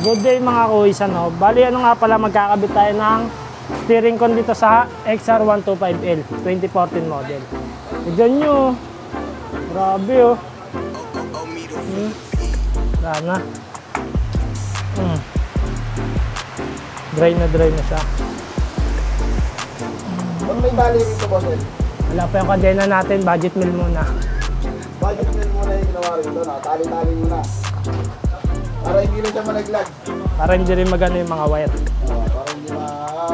Good day mga kuys, ano. Bali ano nga pala, magkakabit tayo ng steering con dito sa XR125L 2014 model. Tignan nyo, grabe oh. Wala na. Dry na siya. Kung may bali rito, boss, Wala pa yung kadena natin, budget meal muna. budget meal muna yung ginawa rito, no? Tali-tali muna. Para hindi na siya malaglag. Para hindi rin magano yung mga wire. Para hindi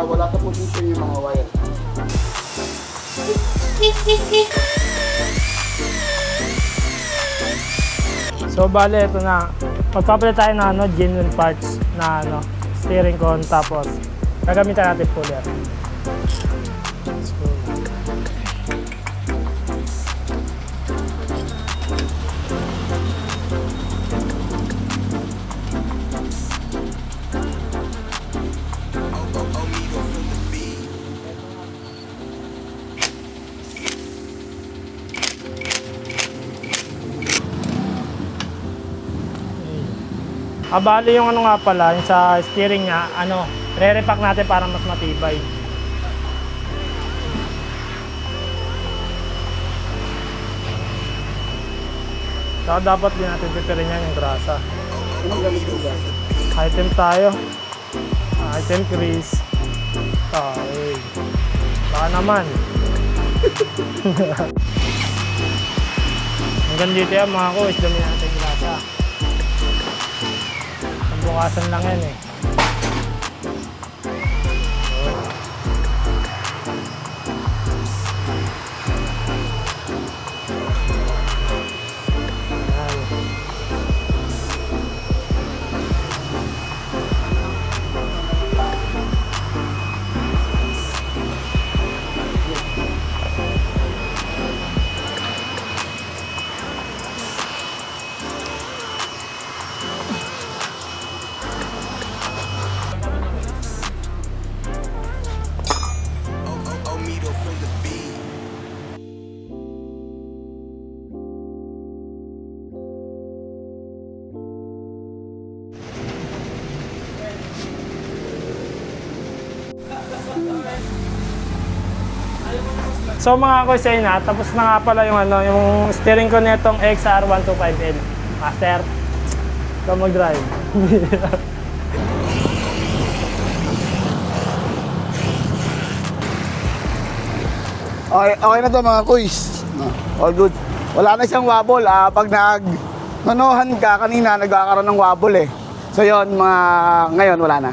wala sa position yung mga wire. So bale, ito na. Magpapalit tayo ng genuine parts na steering con, tapos gagamitan natin puller. Bali yung nga pala, yung sa steering niya, re-repack natin para mas matibay. So dapat din natin pipirin yan yung grasa. Anong gamit yung grasa? Item tayo. Item grease. Okay. Baka naman. Hanggang dito yan mga kuys, dumi natin yung grasa. Bukasan lang yan eh. So mga kuysay na, tapos na nga pala yung yung steering ko nitong XR125L. Master, ikaw mag-drive. Okay na to mga kuys. All good. Wala na siyang wobble. Pag nag-nonohan ka kanina, nagkakaroon ng wobble eh. So yun, ngayon wala na.